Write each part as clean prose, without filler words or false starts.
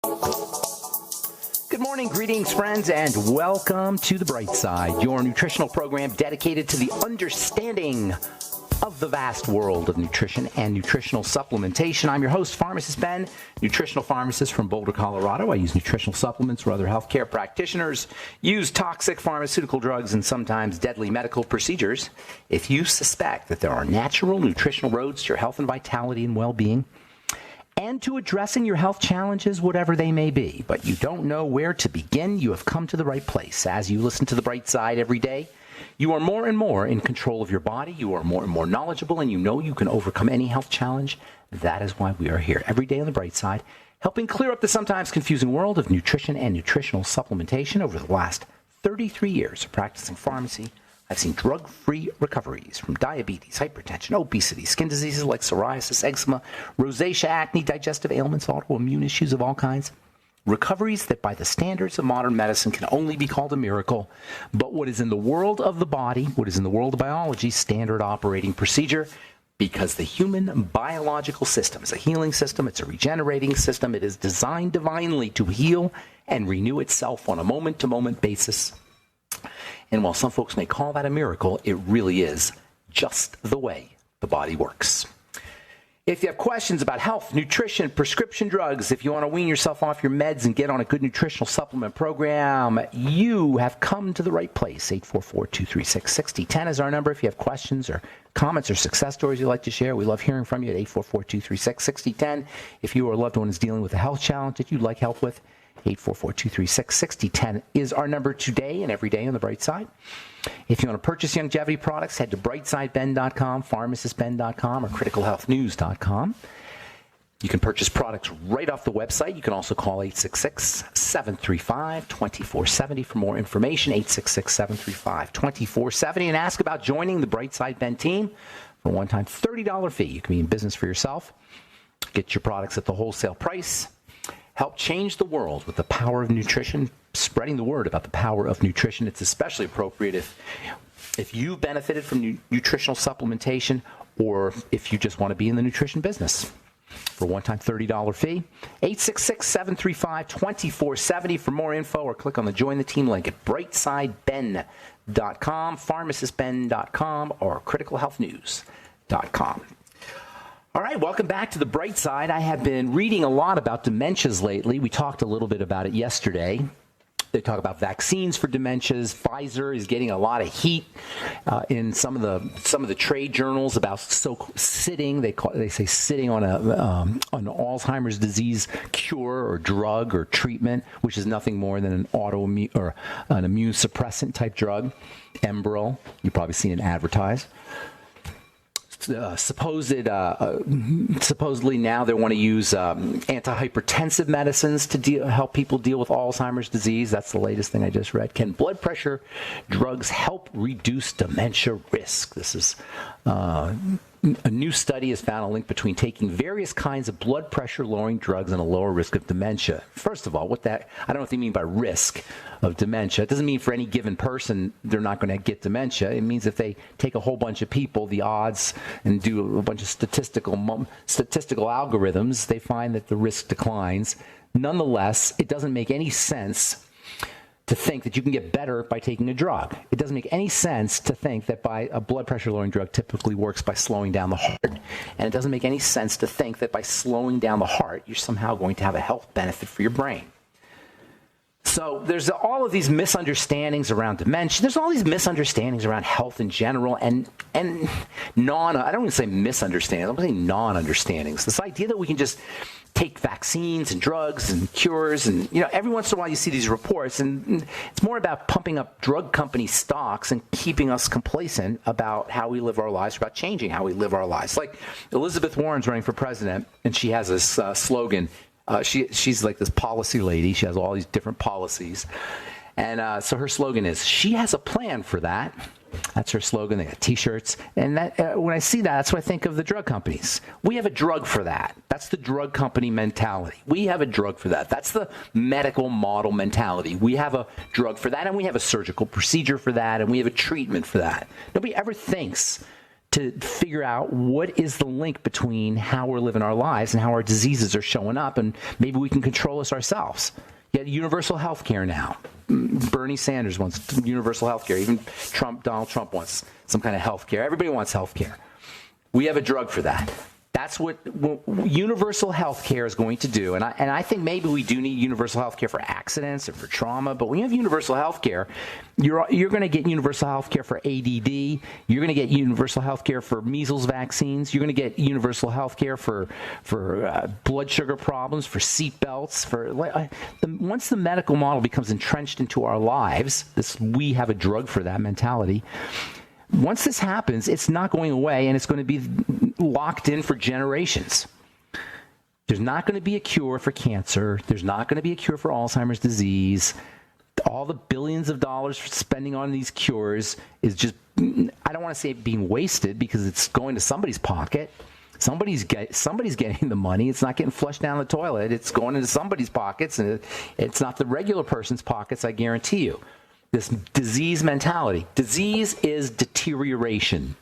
Good morning, greetings, friends, and welcome to The Bright Side, your nutritional program dedicated to the understanding of the vast world of nutrition and nutritional supplementation. I'm your host, Pharmacist Ben, nutritional pharmacist from Boulder, Colorado. I use nutritional supplements where other healthcare practitioners use toxic pharmaceutical drugs and sometimes deadly medical procedures. If you suspect that there are natural nutritional roads to your health and vitality and well-being, and to addressing your health challenges, whatever they may be, but you don't know where to begin, you have come to the right place. As you listen to The Bright Side every day, you are more and more in control of your body, you are more and more knowledgeable, and you know you can overcome any health challenge. That is why we are here every day on The Bright Side, helping clear up the sometimes confusing world of nutrition and nutritional supplementation. Over the last 33 years of practicing pharmacy, I've seen drug-free recoveries from diabetes, hypertension, obesity, skin diseases like psoriasis, eczema, rosacea, acne, digestive ailments, autoimmune issues of all kinds. Recoveries that by the standards of modern medicine can only be called a miracle. But what is in the world of the body, what is in the world of biology, standard operating procedure, because the human biological system is a healing system, it's a regenerating system, it is designed divinely to heal and renew itself on a moment-to-moment basis. And while some folks may call that a miracle, it really is just the way the body works. If you have questions about health, nutrition, prescription drugs, if you want to wean yourself off your meds and get on a good nutritional supplement program, you have come to the right place. 844-236-6010 is our number. If you have questions or comments or success stories you'd like to share, we love hearing from you at 844-236-6010. If you or a loved one is dealing with a health challenge that you'd like help with, 844-236-6010 is our number today and every day on The Bright Side. If you want to purchase longevity products, head to brightsideben.com, pharmacistben.com, or criticalhealthnews.com. You can purchase products right off the website. You can also call 866-735-2470 for more information, 866-735-2470, and ask about joining the Bright Side Ben team for a one-time $30 fee. You can be in business for yourself, get your products at the wholesale price, help change the world with the power of nutrition, spreading the word about the power of nutrition. It's especially appropriate if you benefited from nutritional supplementation or if you just want to be in the nutrition business. For a one-time $30 fee, 866-735-2470 for more info, or click on the Join the Team link at brightsideben.com, pharmacistben.com, or criticalhealthnews.com. All right, welcome back to The Bright Side. I have been reading a lot about dementias lately. We talked a little bit about it yesterday. They talk about vaccines for dementias. Pfizer is getting a lot of heat in some of the trade journals about sitting. They say sitting on an Alzheimer's disease cure or drug or treatment, which is nothing more than an autoimmune or an immune suppressant type drug, Enbrel. You've probably seen it advertised. Supposedly now they want to use antihypertensive medicines to help people deal with Alzheimer's disease. That's the latest thing I just read. Can blood pressure drugs help reduce dementia risk? This is a new study has found a link between taking various kinds of blood pressure lowering drugs and a lower risk of dementia. First of all, I don't know what they mean by risk of dementia. It doesn't mean for any given person they're not going to get dementia. It means if they take a whole bunch of people, the odds, and do a bunch of statistical algorithms, they find that the risk declines. Nonetheless, it doesn't make any sense to think that you can get better by taking a drug. It doesn't make any sense to think that by a blood pressure lowering drug typically works by slowing down the heart. And it doesn't make any sense to think that by slowing down the heart, you're somehow going to have a health benefit for your brain. So there's all of these misunderstandings around dementia. There's all these misunderstandings around health in general I don't even say misunderstandings, I'm saying non-understandings. This idea that we can just take vaccines and drugs and cures and, every once in a while you see these reports and it's more about pumping up drug company stocks and keeping us complacent about how we live our lives, about changing how we live our lives. Like Elizabeth Warren's running for president and she has this slogan. She's like this policy lady. She has all these different policies. And so her slogan is, she has a plan for that. That's her slogan. They got T-shirts. And that, when I see that, that's what I think of the drug companies. We have a drug for that. That's the drug company mentality. We have a drug for that. That's the medical model mentality. We have a drug for that, and we have a surgical procedure for that, and we have a treatment for that. Nobody ever thinks to figure out what is the link between how we're living our lives and how our diseases are showing up, and maybe we can control this ourselves. You have universal health care now. Bernie Sanders wants universal health care. Even Donald Trump wants some kind of health care. Everybody wants health care. We have a drug for that. That's what universal health care is going to do. And I think maybe we do need universal health care for accidents and for trauma. But when you have universal health care, you're going to get universal health care for ADD. You're going to get universal health care for measles vaccines. You're going to get universal health care for blood sugar problems, for seat belts. Once the medical model becomes entrenched into our lives, we have a drug for that mentality. Once this happens, it's not going away, and it's going to be locked in for generations. There's not going to be a cure for cancer. There's not going to be a cure for Alzheimer's disease. All the billions of dollars for spending on these cures is just, I don't want to say being wasted, because it's going to somebody's pocket. Somebody's getting the money. It's not getting flushed down the toilet. It's going into somebody's pockets, and it's not the regular person's pockets, I guarantee you. This disease mentality. Disease is deterioration.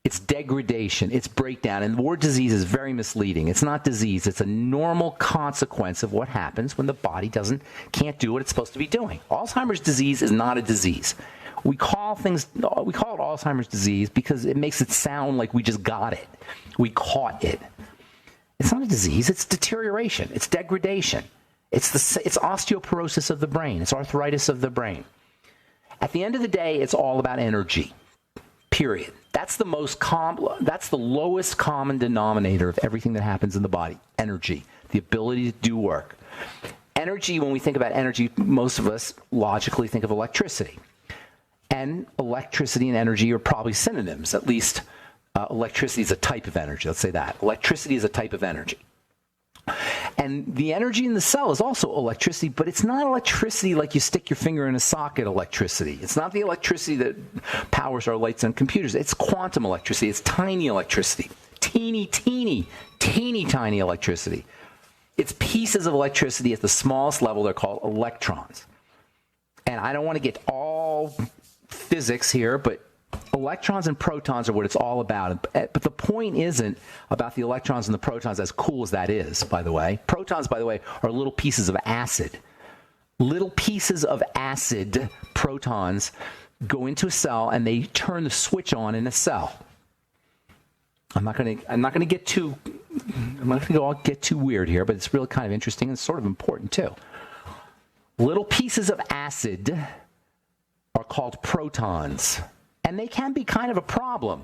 It's degradation. It's breakdown. And the word disease is very misleading. It's not disease. It's a normal consequence of what happens when the body can't do what it's supposed to be doing. Alzheimer's disease is not a disease. We call it Alzheimer's disease because it makes it sound like we just got it. We caught it. It's not a disease. It's deterioration. It's degradation. It's osteoporosis of the brain. It's arthritis of the brain. At the end of the day, it's all about energy, period. That's the lowest common denominator of everything that happens in the body, energy, the ability to do work. Energy, when we think about energy, most of us logically think of electricity. And electricity and energy are probably synonyms. At least electricity is a type of energy. Let's say that. Electricity is a type of energy. And the energy in the cell is also electricity, but it's not electricity like you stick your finger in a socket electricity. It's not the electricity that powers our lights and computers. It's quantum electricity. It's tiny electricity. Teeny tiny electricity. It's pieces of electricity at the smallest level. They're called electrons. And I don't want to get all physics here, but electrons and protons are what it's all about. But the point isn't about the electrons and the protons, as cool as that is, by the way. Protons, by the way, are little pieces of acid. Little pieces of acid, protons, go into a cell and they turn the switch on in a cell. I'm not going to get too weird here, but it's really kind of interesting and sort of important too. Little pieces of acid are called protons. And they can be kind of a problem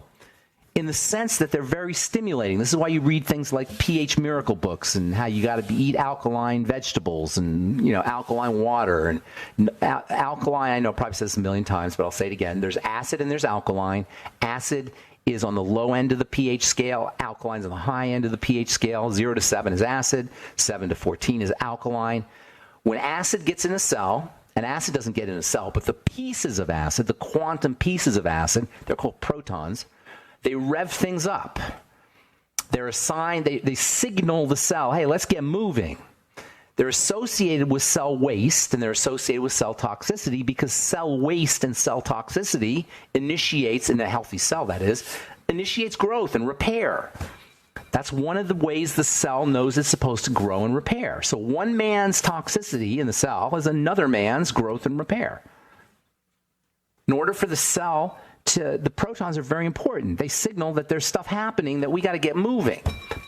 in the sense that they're very stimulating. This is why you read things like pH miracle books and how you got to eat alkaline vegetables and, alkaline water. And alkaline, I know I probably said this a million times, but I'll say it again. There's acid and there's alkaline. Acid is on the low end of the pH scale. Alkaline is on the high end of the pH scale. 0 to 7 is acid. 7 to 14 is alkaline. When acid gets in a cell, and acid doesn't get in a cell, but the pieces of acid, the quantum pieces of acid, they're called protons, they rev things up. They're assigned, they signal the cell, hey, let's get moving. They're associated with cell waste, and they're associated with cell toxicity, because cell waste and cell toxicity initiates, in a healthy cell that is, initiates growth and repair. That's one of the ways the cell knows it's supposed to grow and repair. So one man's toxicity in the cell is another man's growth and repair. In order for the cell the protons are very important. They signal that there's stuff happening that we got to get moving.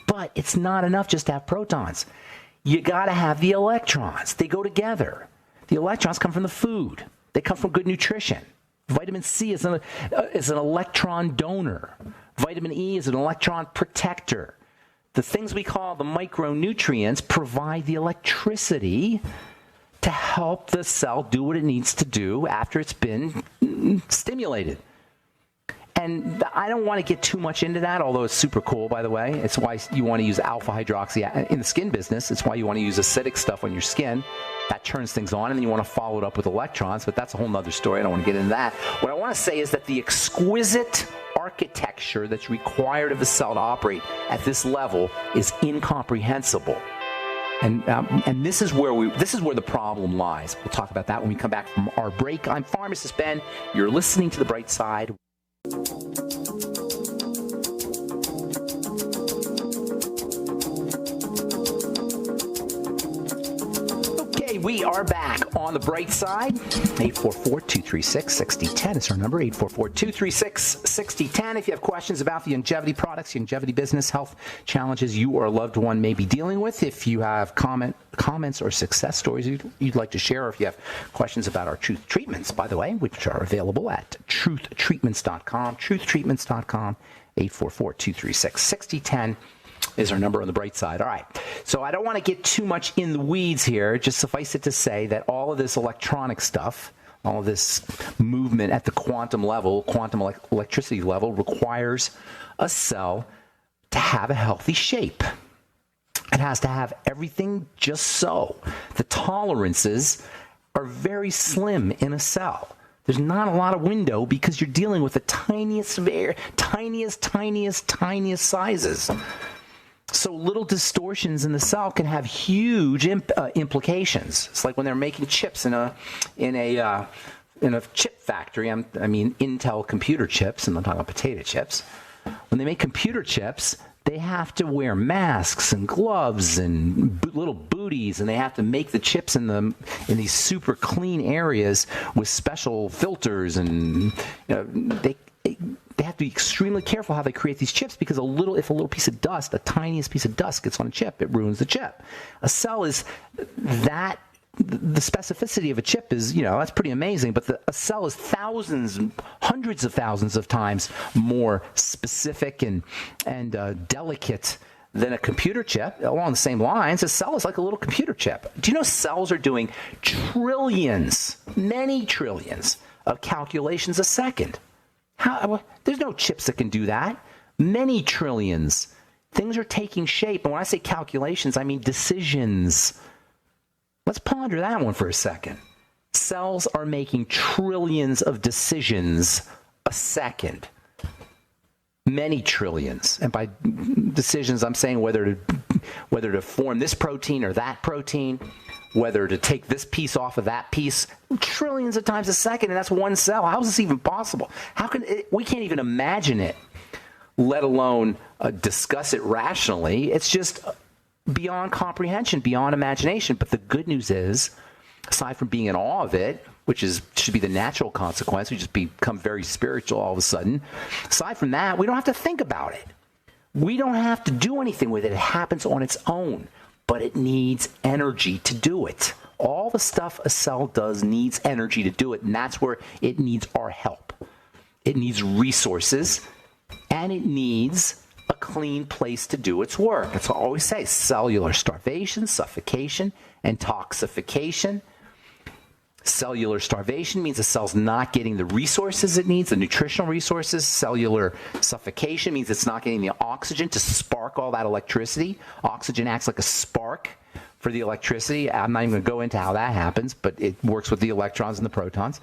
But it's not enough just to have protons. You got to have the electrons. They go together. The electrons come from the food. They come from good nutrition. Vitamin C is an electron donor. Vitamin E is an electron protector. The things we call the micronutrients provide the electricity to help the cell do what it needs to do after it's been stimulated. And I don't want to get too much into that, although it's super cool, by the way. It's why you want to use alpha hydroxy in the skin business. It's why you want to use acidic stuff on your skin. That turns things on, and then you want to follow it up with electrons, but that's a whole other story. I don't want to get into that. What I want to say is that the exquisite architecture that's required of the cell to operate at this level is incomprehensible. And this is where the problem lies. We'll talk about that when we come back from our break. I'm Pharmacist Ben. You're listening to The Bright Side. Okay, we are back on the bright side. 844-236-6010 is our number, 844-236-6010. If you have questions about the longevity products, longevity business, health challenges you or a loved one may be dealing with, if you have comments or success stories you'd like to share, or if you have questions about our Truth Treatments, by the way, which are available at truthtreatments.com, truthtreatments.com, 844-236-6010. Is our number on the bright side. All right. So I don't want to get too much in the weeds here. Just suffice it to say that all of this electronic stuff, all of this movement at the quantum level, quantum electricity level, requires a cell to have a healthy shape. It has to have everything just so. The tolerances are very slim in a cell. There's not a lot of window because you're dealing with the tiniest sizes. So little distortions in the cell can have huge implications. It's like when they're making chips in a chip factory. I mean Intel computer chips, and I'm talking about potato chips. When they make computer chips, they have to wear masks and gloves and little booties, and they have to make the chips in these super clean areas with special filters, and they have to be extremely careful how they create these chips, because if a little piece of dust, the tiniest piece of dust gets on a chip, it ruins the chip. A cell is that. The specificity of a chip is, that's pretty amazing, but a cell is thousands, hundreds of thousands of times more specific and delicate than a computer chip. Along the same lines, a cell is like a little computer chip. Do you know cells are doing trillions, many trillions of calculations a second? There's no chips that can do that. Many trillions. Things are taking shape. And when I say calculations, I mean decisions. Let's ponder that one for a second. Cells are making trillions of decisions a second. Many trillions. And by decisions, I'm saying whether to form this protein or that protein, whether to take this piece off of that piece, trillions of times a second, and that's one cell. How is this even possible? We can't even imagine it, let alone discuss it rationally. It's just beyond comprehension, beyond imagination. But the good news is, aside from being in awe of it, which should be the natural consequence, we just become very spiritual all of a sudden. Aside from that, we don't have to think about it. We don't have to do anything with it. It happens on its own, but it needs energy to do it. All the stuff a cell does needs energy to do it, and that's where it needs our help. It needs resources, and it needs a clean place to do its work. That's what I always say: cellular starvation, suffocation, and toxification. Cellular starvation means the cell's not getting the resources it needs, the nutritional resources. Cellular suffocation means it's not getting the oxygen to spark all that electricity. Oxygen acts like a spark for the electricity. I'm not even going to go into how that happens, but it works with the electrons and the protons.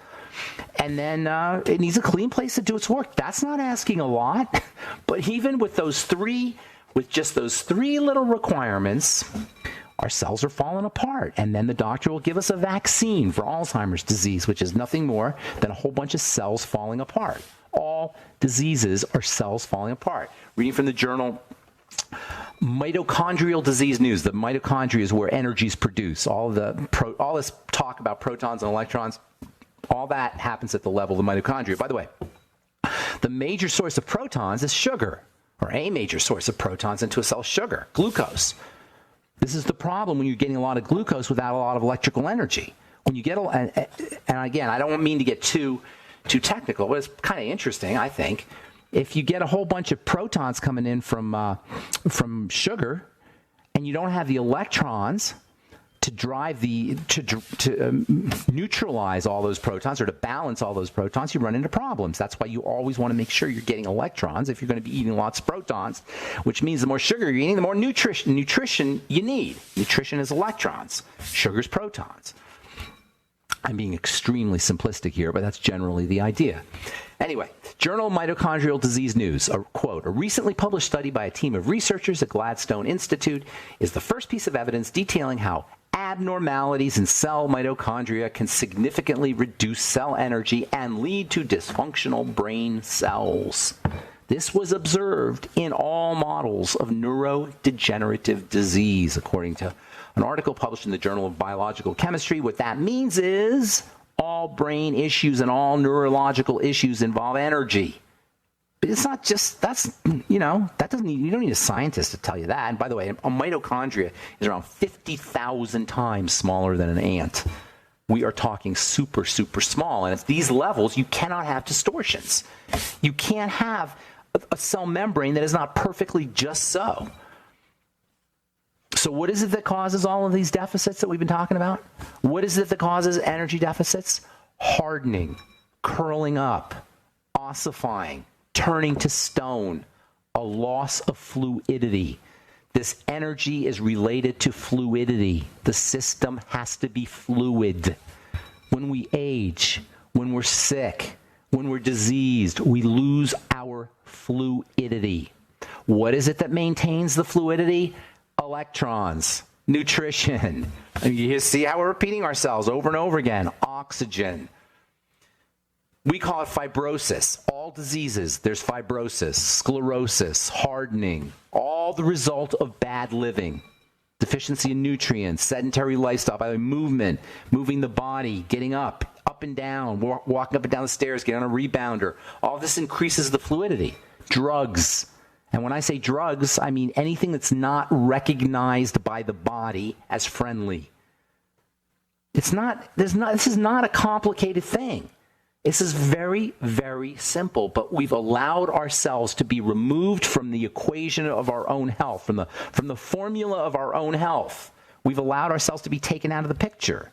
And then it needs a clean place to do its work. That's not asking a lot. But even with just those three little requirements, our cells are falling apart. And then the doctor will give us a vaccine for Alzheimer's disease, which is nothing more than a whole bunch of cells falling apart. All diseases are cells falling apart. Reading from the journal Mitochondrial Disease News. The mitochondria is where energy is produced. All this talk about protons and electrons, all that happens at the level of the mitochondria. By the way, the major source of protons is sugar, or a major source of protons into a cell is sugar, glucose. This is the problem when you're getting a lot of glucose without a lot of electrical energy. When you get, and again, I don't mean to get too technical, but it's kind of interesting, I think. If you get a whole bunch of protons coming in from sugar, and you don't have the electrons to drive to neutralize all those protons, or to balance all those protons, you run into problems. That's why you always want to make sure you're getting electrons if you're going to be eating lots of protons, which means the more sugar you're eating, the more nutrition you need. Nutrition is electrons. Sugar's protons. I'm being extremely simplistic here, but that's generally the idea. Anyway, Journal Mitochondrial Disease News, a quote, "A recently published study by a team of researchers at Gladstone Institute is the first piece of evidence detailing how abnormalities in cell mitochondria can significantly reduce cell energy and lead to dysfunctional brain cells. This was observed in all models of neurodegenerative disease," according to An article published in the Journal of Biological Chemistry. What that means is all brain issues and all neurological issues involve energy. But it's not just, that doesn't need, you don't need a scientist to tell you that. And by the way, a mitochondria is around 50,000 times smaller than an ant. We are talking super, super small. And at these levels, you cannot have distortions. You can't have a cell membrane that is not perfectly just so. So what is it that causes all of these deficits that we've been talking about? What is it that causes energy deficits? Hardening, curling up, ossifying, turning to stone, a loss of fluidity. This energy is related to fluidity. The system has to be fluid. When we age, when we're sick, when we're diseased, we lose our fluidity. What is it that maintains the fluidity? Electrons, nutrition. You see how we're repeating ourselves over and over again. Oxygen. We call it fibrosis. All diseases, there's fibrosis, sclerosis, hardening, all the result of bad living. Deficiency in nutrients, sedentary lifestyle, by the way, movement, moving the body, getting up and down, walking up and down the stairs, getting on a rebounder. All this increases the fluidity. Drugs. And when I say drugs, I mean anything that's not recognized by the body as friendly. This is not a complicated thing. This is very, very simple, but we've allowed ourselves to be removed from the equation of our own health, from the formula of our own health. We've allowed ourselves to be taken out of the picture.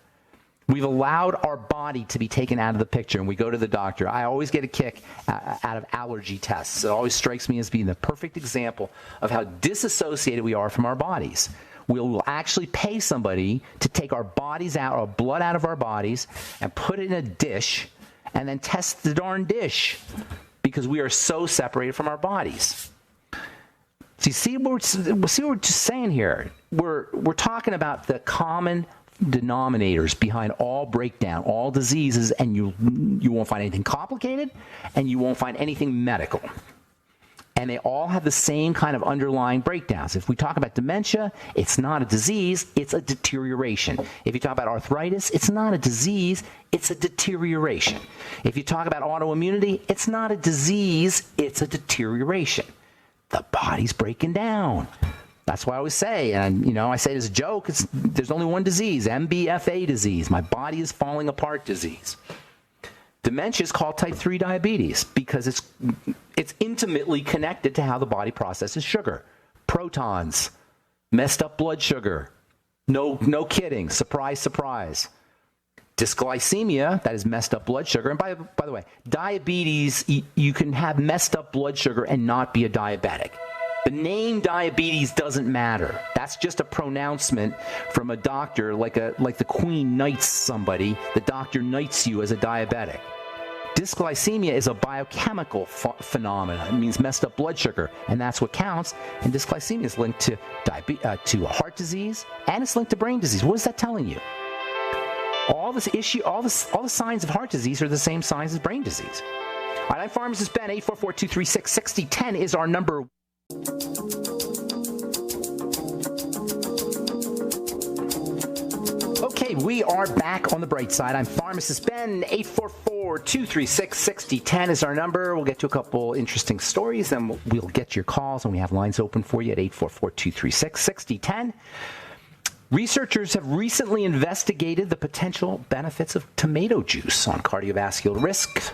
We've allowed our body to be taken out of the picture, and we go to the doctor. I always get a kick out of allergy tests. It always strikes me as being the perfect example of how disassociated we are from our bodies. We'll actually pay somebody to take our bodies out, our blood out of our bodies, and put it in a dish, and then test the darn dish because we are so separated from our bodies. See what we're just saying here? We're talking about the common denominators behind all breakdown, all diseases, and you won't find anything complicated, and you won't find anything medical. And they all have the same kind of underlying breakdowns. If we talk about dementia, it's not a disease, it's a deterioration. If you talk about arthritis, it's not a disease, it's a deterioration. If you talk about autoimmunity, it's not a disease, it's a deterioration. The body's breaking down. That's why I always say, and I say it as a joke, there's only one disease, MBFA disease, my body is falling apart disease. Dementia is called type 3 diabetes because it's intimately connected to how the body processes sugar. Protons, messed up blood sugar. No kidding. Surprise, surprise. Dysglycemia, that is messed up blood sugar. And by the way, diabetes, you can have messed up blood sugar and not be a diabetic. The name diabetes doesn't matter. That's just a pronouncement from a doctor, like the Queen knights somebody. The doctor knights you as a diabetic. Dysglycemia is a biochemical phenomenon. It means messed up blood sugar, and that's what counts. And dysglycemia is linked to heart disease, and it's linked to brain disease. What is that telling you? All the signs of heart disease are the same signs as brain disease. All right, I'm Pharmacist Ben. 844-236-6010 is our number. Okay, we are back on the bright side. I'm Pharmacist Ben. 844-236-6010 is our number. We'll get to a couple interesting stories, then we'll get your calls, and we have lines open for you at 844-236-6010. Researchers have recently investigated the potential benefits of tomato juice on cardiovascular risk,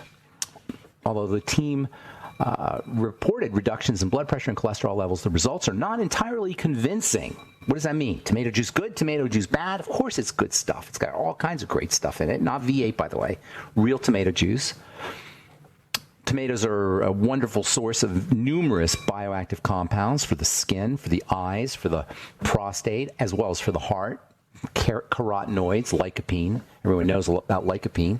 although the team reported reductions in blood pressure and cholesterol levels. The results are not entirely convincing. What does that mean? Tomato juice good? Tomato juice bad? Of course it's good stuff. It's got all kinds of great stuff in it. Not V8, by the way. Real tomato juice. Tomatoes are a wonderful source of numerous bioactive compounds for the skin, for the eyes, for the prostate, as well as for the heart. Carotenoids, lycopene. Everyone knows about lycopene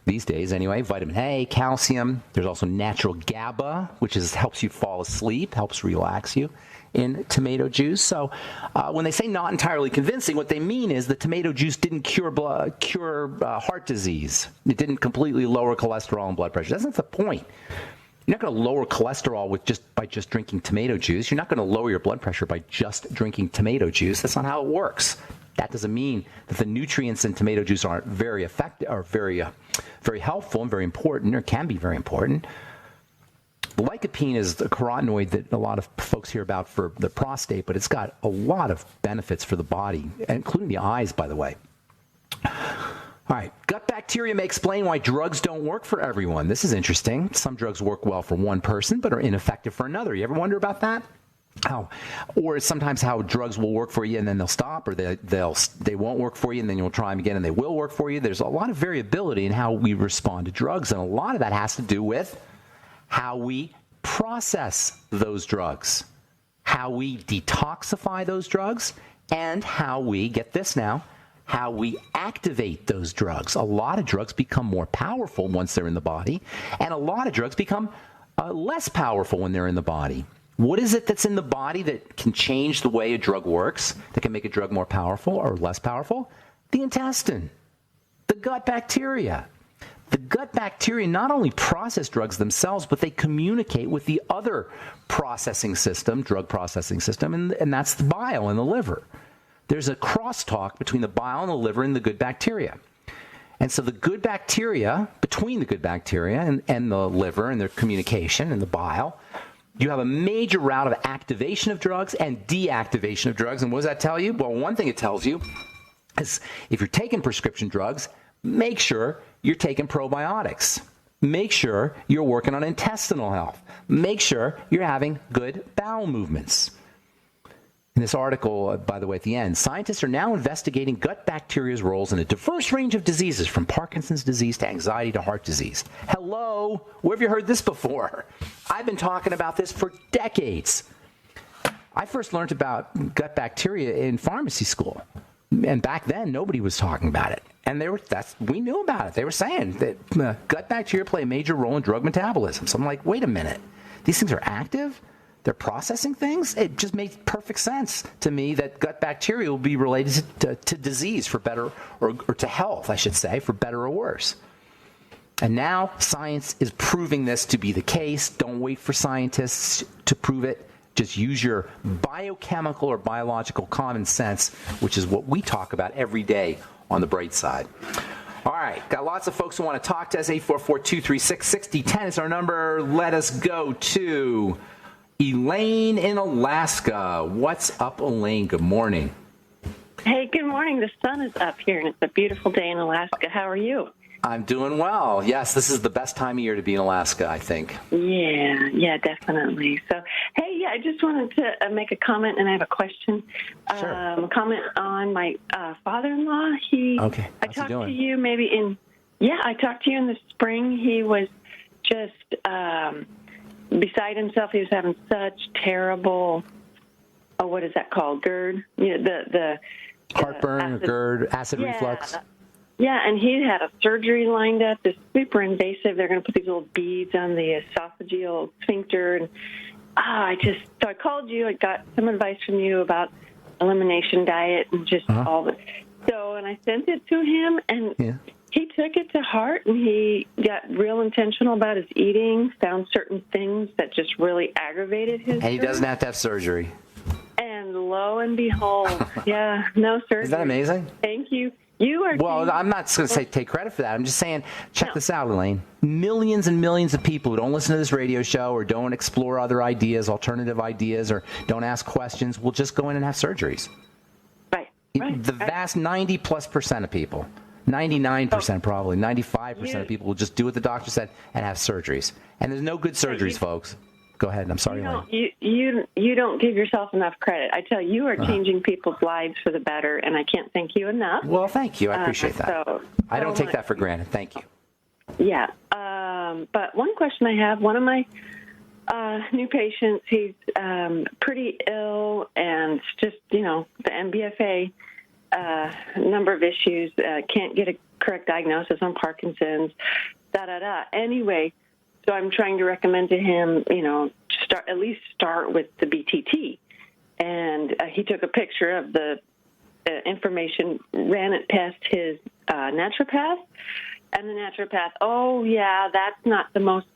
these days anyway. Vitamin A, calcium. There's also natural GABA, which helps you fall asleep, helps relax you in tomato juice. So when they say not entirely convincing, what they mean is the tomato juice didn't cure heart disease. It didn't completely lower cholesterol and blood pressure. That's not the point. You're not going to lower cholesterol by just drinking tomato juice. You're not going to lower your blood pressure by just drinking tomato juice. That's not how it works. That doesn't mean that the nutrients in tomato juice aren't very effective, or very helpful and very important, or can be very important. Lycopene is a carotenoid that a lot of folks hear about for the prostate, but it's got a lot of benefits for the body, including the eyes, by the way. All right, gut bacteria may explain why drugs don't work for everyone. This is interesting. Some drugs work well for one person, but are ineffective for another. You ever wonder about that? Or sometimes how drugs will work for you and then they'll stop, or they won't work for you and then you'll try them again and they will work for you. There's a lot of variability in how we respond to drugs, and a lot of that has to do with how we process those drugs, how we detoxify those drugs, and how we, get this now, how we activate those drugs. A lot of drugs become more powerful once they're in the body, and a lot of drugs become less powerful when they're in the body. What is it that's in the body that can change the way a drug works, that can make a drug more powerful or less powerful? The intestine, the gut bacteria. The gut bacteria not only process drugs themselves, but they communicate with the other processing system, drug processing system, and that's the bile and the liver. There's a crosstalk between the bile and the liver and the good bacteria. And so the good bacteria, between the good bacteria and the liver and their communication and the bile, you have a major route of activation of drugs and deactivation of drugs. And what does that tell you? Well, one thing it tells you is if you're taking prescription drugs, make sure you're taking probiotics. Make sure you're working on intestinal health. Make sure you're having good bowel movements. In this article, by the way, at the end, scientists are now investigating gut bacteria's roles in a diverse range of diseases, from Parkinson's disease to anxiety to heart disease. Hello? Where have you heard this before? I've been talking about this for decades. I first learned about gut bacteria in pharmacy school. And back then, nobody was talking about it. And we knew about it. They were saying that gut bacteria play a major role in drug metabolism. So I'm like, wait a minute. These things are active? They're processing things? It just makes perfect sense to me that gut bacteria will be related to disease for better, or to health, I should say, for better or worse. And now science is proving this to be the case. Don't wait for scientists to prove it. Just use your biochemical or biological common sense, which is what we talk about every day on the Bright Side. All right, got lots of folks who want to talk to us. 844-236-6010 is our number. Let us go to Elaine in Alaska. What's up, Elaine? Good morning. Hey, good morning. The sun is up here, and it's a beautiful day in Alaska. How are you? I'm doing well. Yes, this is the best time of year to be in Alaska, I think. Yeah, definitely. So, hey, I just wanted to make a comment, and I have a question. Sure. A comment on my father-in-law. Okay. I talked to you I talked to you in the spring. He was just beside himself. He was having such terrible, what is that called? GERD? The heartburn, GERD, acid reflux. Yeah, and he had a surgery lined up. It's super invasive. They're going to put these little beads on the esophageal sphincter. And so I called you. I got some advice from you about elimination diet and just all the. So, and I sent it to him, and he took it to heart, and he got real intentional about his eating, found certain things that just really aggravated his. And he doesn't have to have surgery. And lo and behold, no surgery. Is that amazing? Thank you. Well, I'm not going to say take credit for that. I'm just saying, check this out, Elaine. Millions and millions of people who don't listen to this radio show or don't explore other ideas, alternative ideas, or don't ask questions will just go in and have surgeries. Right. The vast 90+% of people, 99% probably, 95% of people will just do what the doctor said and have surgeries. And there's no good surgeries, folks. Go ahead. I'm sorry, Elaine. You don't give yourself enough credit. I tell you are changing people's lives for the better, and I can't thank you enough. Well, thank you. I appreciate that. I don't take that for granted. Thank you. Yeah. But one question I have, one of my new patients, he's pretty ill, and just, the MBFA, number of issues, can't get a correct diagnosis on Parkinson's, Anyway, so I'm trying to recommend to him, start with the BTT. And he took a picture of the information, ran it past his naturopath, and the naturopath, that's not the most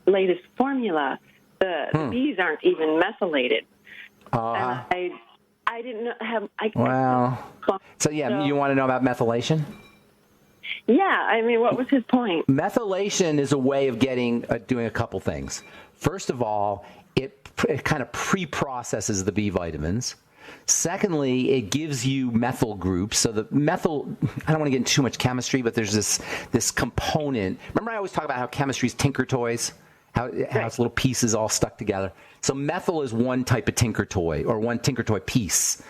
latest formula, the B's aren't even methylated. And I didn't have. So you want to know about methylation? Yeah, I mean, what was his point? Methylation is a way of doing a couple things. First of all, it kind of pre-processes the B vitamins. Secondly, it gives you methyl groups. So the methyl, I don't want to get into too much chemistry, but there's this component. Remember I always talk about how chemistry is tinker toys? How it's little pieces all stuck together. So methyl is one type of tinker toy, or one tinker toy piece.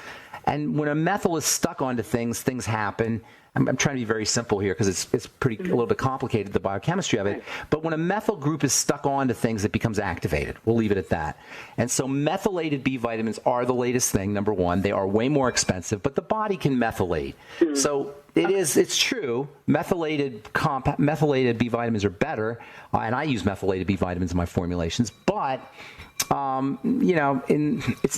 And when a methyl is stuck onto things, things happen. I'm trying to be very simple here because it's a little bit complicated, the biochemistry of it. But when a methyl group is stuck onto things, it becomes activated. We'll leave it at that. And so methylated B vitamins are the latest thing, number one. They are way more expensive, but the body can methylate. So it's true. Methylated B vitamins are better, and I use methylated B vitamins in my formulations, but it's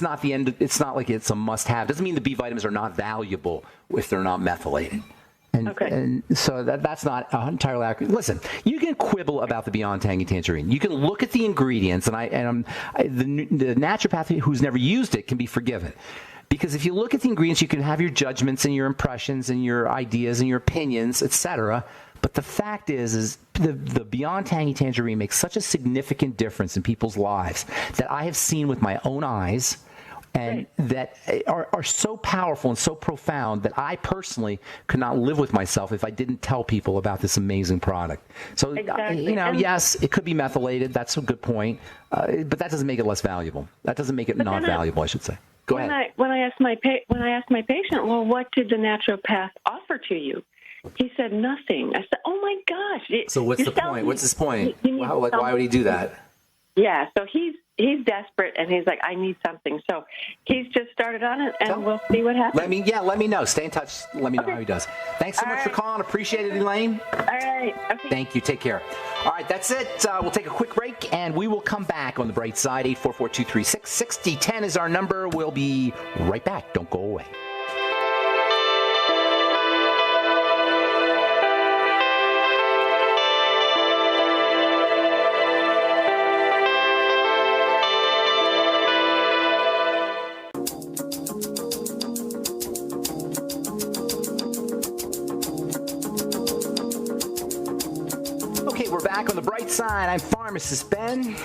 not the end. It's not like it's a must-have. Doesn't mean the B vitamins are not valuable if they're not methylated. And so that's not entirely accurate. Listen, you can quibble about the Beyond Tangy Tangerine. You can look at the ingredients, and the naturopath who's never used it can be forgiven. Because if you look at the ingredients, you can have your judgments and your impressions and your ideas and your opinions, etc. But the fact is the Beyond Tangy Tangerine makes such a significant difference in people's lives that I have seen with my own eyes, and that are so powerful and so profound that I personally could not live with myself if I didn't tell people about this amazing product. So, yes, it could be methylated. That's a good point. But that doesn't make it less valuable. That doesn't make it not valuable, I should say. Go ahead. When I asked my patient, well, what did the naturopath offer to you? He said nothing. I said, oh, my gosh. So what's the point? What's his point? Why would he do that? Yeah, so he's desperate, and he's like, I need something. So he's just started on it, and we'll see what happens. Let me know. Stay in touch. Let me know how he does. Thanks so much for calling. Appreciate it, Elaine. All right. Okay. Thank you. Take care. All right, that's it. We'll take a quick break, and we will come back on the bright side. 844-236-6010 is our number. We'll be right back. Don't go away. We're back on the bright side. I'm Pharmacist Ben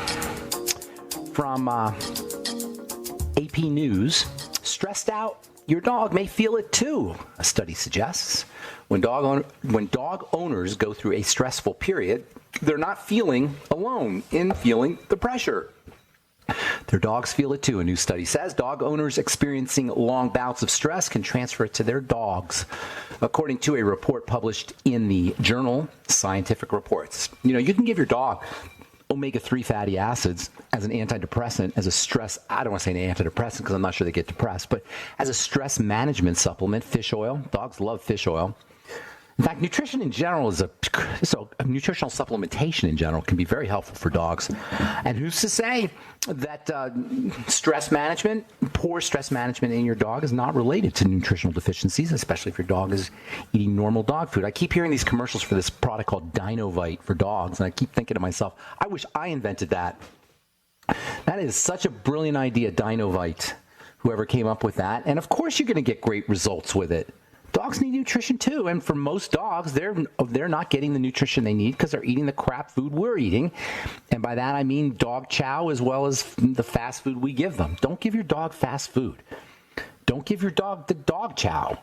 from AP News. Stressed out? Your dog may feel it too, a study suggests. When dog owners go through a stressful period, they're not feeling alone in feeling the pressure. Their dogs feel it too. A new study says dog owners experiencing long bouts of stress can transfer it to their dogs, according to a report published in the journal Scientific Reports. You can give your dog omega-3 fatty acids as an antidepressant, as a stress, I don't want to say an antidepressant because I'm not sure they get depressed, but as a stress management supplement, fish oil. Dogs love fish oil. In fact, nutrition in general so nutritional supplementation in general can be very helpful for dogs. And who's to say that poor stress management in your dog is not related to nutritional deficiencies, especially if your dog is eating normal dog food. I keep hearing these commercials for this product called Dinovite for dogs, and I keep thinking to myself, I wish I invented that. That is such a brilliant idea, Dinovite, whoever came up with that. And of course you're going to get great results with it. Dogs need nutrition too, and for most dogs, they're not getting the nutrition they need because they're eating the crap food we're eating. And by that I mean dog chow as well as the fast food we give them. Don't give your dog fast food. Don't give your dog the dog chow.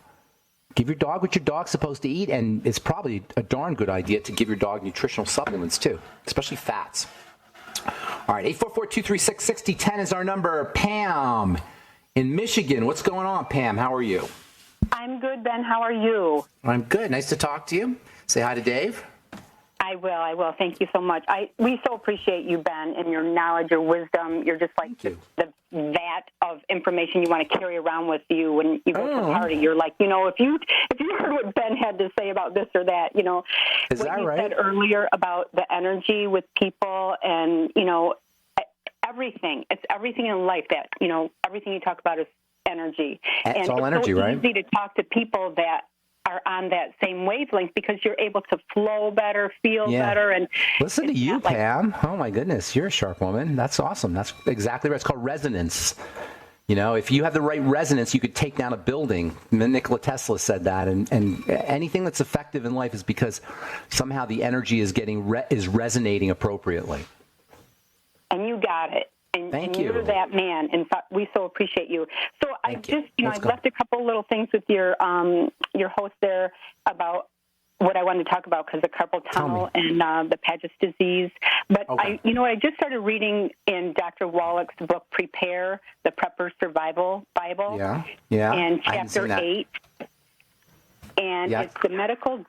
Give your dog what your dog's supposed to eat, and it's probably a darn good idea to give your dog nutritional supplements too, especially fats. All right, 844-236-6010 is our number. Pam in Michigan. What's going on, Pam? How are you? I'm good, Ben. How are you? I'm good. Nice to talk to you. Say hi to Dave. I will. Thank you so much. We so appreciate you, Ben, and your knowledge, your wisdom. You're just like the vat of information you want to carry around with you when you go to a party. You're like, if you heard what Ben had to say about this or that, Is what that you right? said earlier about the energy with people and, everything. It's everything in life that, everything you talk about is energy. It's and all energy, so right? It's easy to talk to people that are on that same wavelength because you're able to flow better, feel better. And listen to you, Pam. Oh, my goodness. You're a sharp woman. That's awesome. That's exactly right. It's called resonance. You know, if you have the right resonance, you could take down a building. Nikola Tesla said that. And anything that's effective in life is because somehow the energy is is resonating appropriately. And you got it. And you. You're that man. And we so appreciate you. So I left a couple little things with your host there about what I wanted to talk about, because the carpal tunnel and the Paget's disease. But I just started reading in Dr. Wallach's book, Prepare, the Prepper Survival Bible. Yeah. And chapter 8. And it's the medical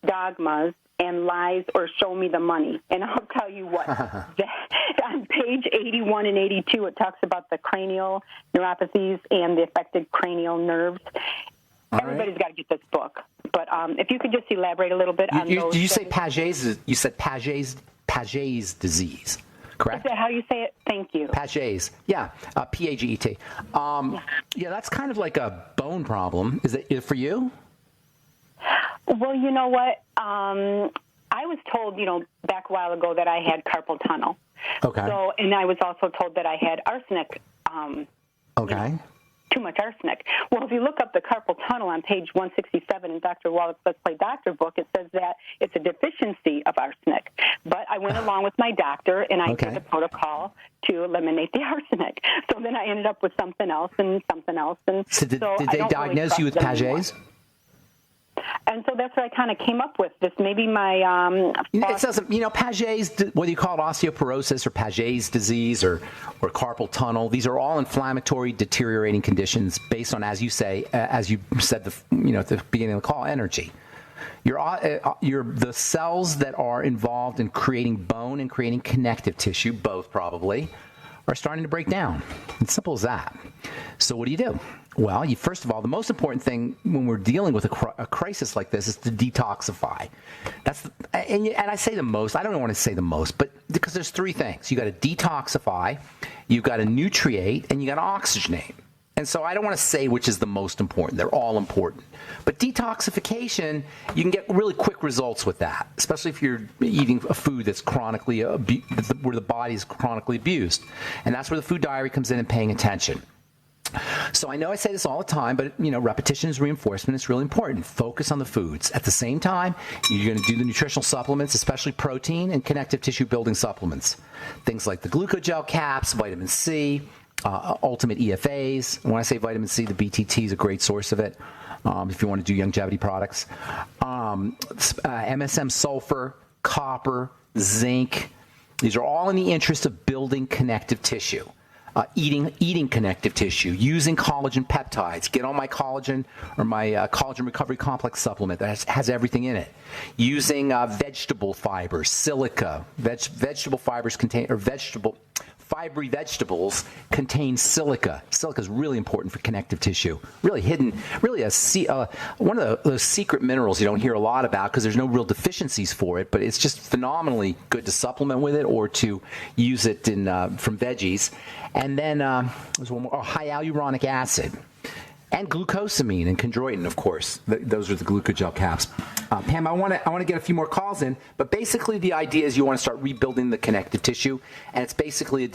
dogmas and lies, or show me the money. And I'll tell you what, on page 81 and 82, it talks about the cranial neuropathies and the affected cranial nerves. Everybody's got to get this book. But if you could just elaborate a little bit on those. Did you say Paget's? You said Paget's disease, correct? Is that how you say it? Thank you. Paget's. Yeah, P-A-G-E-T. Yeah, that's kind of like a bone problem. Is it for you? Well, you know what? I was told, back a while ago that I had carpal tunnel. Okay. So, and I was also told that I had arsenic. Okay. Too much arsenic. Well, if you look up the carpal tunnel on page 167 in Dr. Wallach's Let's Play Doctor book, it says that it's a deficiency of arsenic. But I went along with my doctor, and I did a protocol to eliminate the arsenic. So then I ended up with something else and something else. And so did they diagnose you with Paget's? And so that's what I kind of came up with. This maybe my it doesn't. Paget's, whether you call it osteoporosis or Paget's disease or carpal tunnel, these are all inflammatory, deteriorating conditions based on, as you said, at the beginning of the call, energy. The cells that are involved in creating bone and creating connective tissue, both probably, are starting to break down. It's simple as that. So what do you do? Well, first of all, the most important thing when we're dealing with a crisis like this is to detoxify. And I say the most. I don't want to say the most, but because there's three things. You got to detoxify, you've got to nutriate, and you got to oxygenate. And so I don't want to say which is the most important. They're all important. But detoxification, you can get really quick results with that, especially if you're eating a food that's chronically where the body is chronically abused. And that's where the food diary comes in and paying attention. So I know I say this all the time, but repetition is reinforcement. It's really important. Focus on the foods. At the same time, you're going to do the nutritional supplements, especially protein and connective tissue building supplements. Things like the glucogel caps, vitamin C, Ultimate EFAs. When I say vitamin C, the BTT is a great source of it. If you want to do longevity products, MSM sulfur, copper, zinc. These are all in the interest of building connective tissue. Eating connective tissue, using collagen peptides. Get on my collagen or my collagen recovery complex supplement that has everything in it. Using vegetable fibers, silica. Vegetable fibers fibery vegetables contain silica. Silica is really important for connective tissue. Really hidden, really one of those secret minerals you don't hear a lot about because there's no real deficiencies for it, but it's just phenomenally good to supplement with it or to use it from veggies. And then there's one more, high hyaluronic acid. And glucosamine and chondroitin, of course. Those are the glucogel caps. Pam, I want to get a few more calls in, but basically the idea is you want to start rebuilding the connective tissue, and it's basically a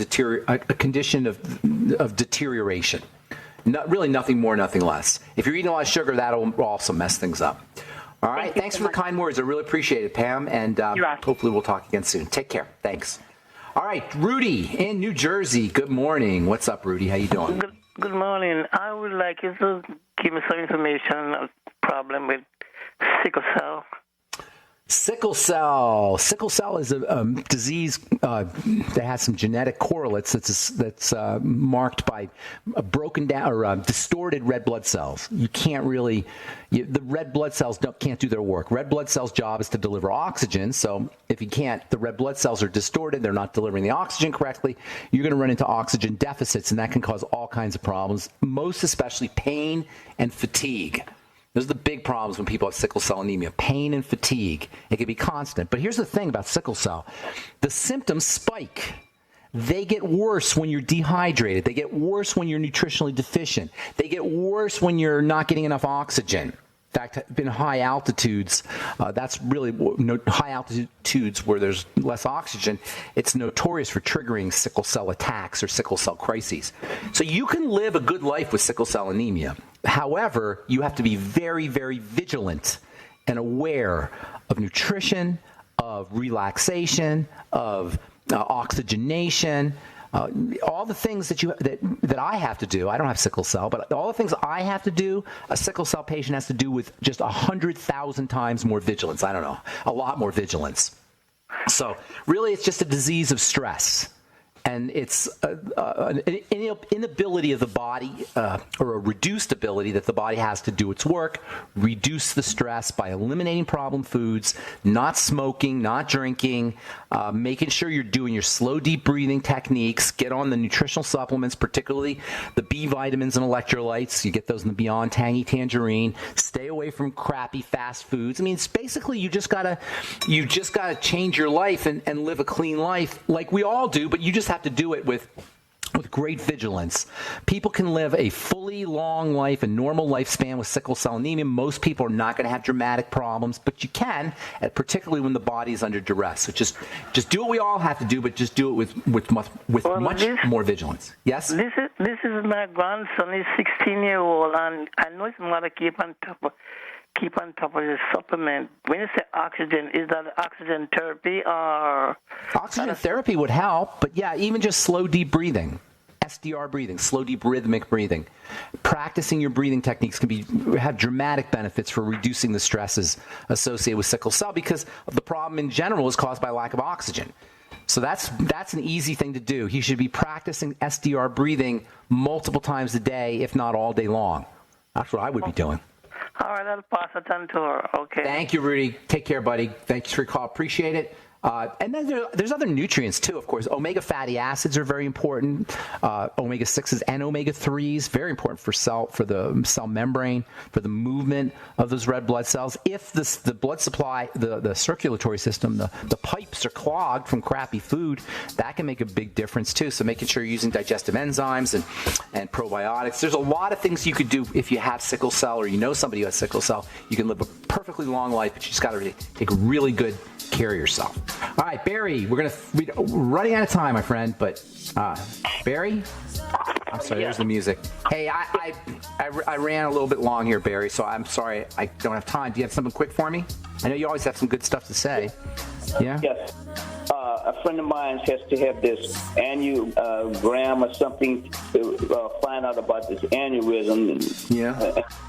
condition of deterioration. Really nothing more, nothing less. If you're eating a lot of sugar, that'll also mess things up. All right, thanks for the kind words. I really appreciate it, Pam, and hopefully we'll talk again soon. Take care. Thanks. All right, Rudy in New Jersey. Good morning. What's up, Rudy? How you doing? Good morning. I would like you to give me some information on a problem with sickle cell. Sickle cell is a disease that has some genetic correlates that's marked by broken down or distorted red blood cells. You can't really the red blood cells can't do their work. Red blood cells' job is to deliver oxygen. So if the red blood cells are distorted, they're not delivering the oxygen correctly, you're going to run into oxygen deficits, and that can cause all kinds of problems, most especially pain and fatigue. Those are the big problems when people have sickle cell anemia, pain and fatigue. It can be constant. But here's the thing about sickle cell. The symptoms spike. They get worse when you're dehydrated. They get worse when you're nutritionally deficient. They get worse when you're not getting enough oxygen. fact, in high altitudes, that's really high altitudes where there's less oxygen. It's notorious for triggering sickle cell attacks or sickle cell crises. So you can live a good life with sickle cell anemia. However, you have to be very, very vigilant and aware of nutrition, of relaxation, of oxygenation. All the things that I have to do. I don't have sickle cell, but all the things I have to do, a sickle cell patient has to do with just 100,000 times more vigilance. I don't know, a lot more vigilance. So really, it's just a disease of stress. And it's an inability of the body, or a reduced ability that the body has to do its work, reduce the stress by eliminating problem foods, not smoking, not drinking, making sure you're doing your slow, deep breathing techniques, get on the nutritional supplements, particularly the B vitamins and electrolytes. You get those in the Beyond Tangy Tangerine. Stay away from crappy fast foods. I mean, it's basically you just gotta change your life and live a clean life like we all do, but you just have to do it with great vigilance. People can live a fully long life, a normal lifespan with sickle cell anemia. Most people are not going to have dramatic problems, but you can, particularly when the body is under duress. So just do what we all have to do, but just do it with much more vigilance. Yes? This is my grandson. He's 16-year-old, and I know his mother keep on top of his supplement. When you say oxygen, is that oxygen therapy or? Oxygen therapy would help, but yeah, even just slow, deep breathing, SDR breathing, slow, deep rhythmic breathing. Practicing your breathing techniques can have dramatic benefits for reducing the stresses associated with sickle cell, because the problem in general is caused by lack of oxygen. So that's an easy thing to do. He should be practicing SDR breathing multiple times a day, if not all day long. That's what I would be doing. All right, I'll pass it on to her. Okay. Thank you, Rudy. Take care, buddy. Thanks for your call. Appreciate it. And then there's other nutrients, too, of course. Omega fatty acids are very important. Omega-6s and omega-3s, very important for the cell membrane, for the movement of those red blood cells. If the blood supply, the circulatory system, the pipes are clogged from crappy food, that can make a big difference, too. So making sure you're using digestive enzymes and probiotics. There's a lot of things you could do if you have sickle cell or you know somebody who has sickle cell. You can live a perfectly long life, but you just got to take really good care of yourself. All right, Barry, we're running out of time, my friend, but Barry? I'm sorry, there's the music. Hey, I ran a little bit long here, Barry, so I'm sorry I don't have time. Do you have something quick for me? I know you always have some good stuff to say. Yeah? Yes. A friend of mine has to have this angiogram or something to find out about this aneurysm. Yeah.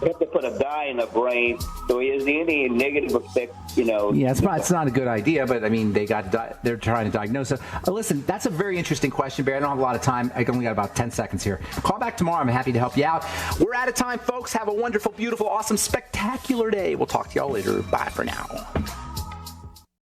They have to put a dye in the brain. So is there any negative effect, Yeah, it's not a good idea, but I mean, they're trying to diagnose it. Listen, that's a very interesting question, Barry. I don't have a lot of time. I only got about 10 seconds here. Call back tomorrow. I'm happy to help you out. We're out of time, folks. Have a wonderful, beautiful, awesome, spectacular day. We'll talk to y'all later. Bye for now.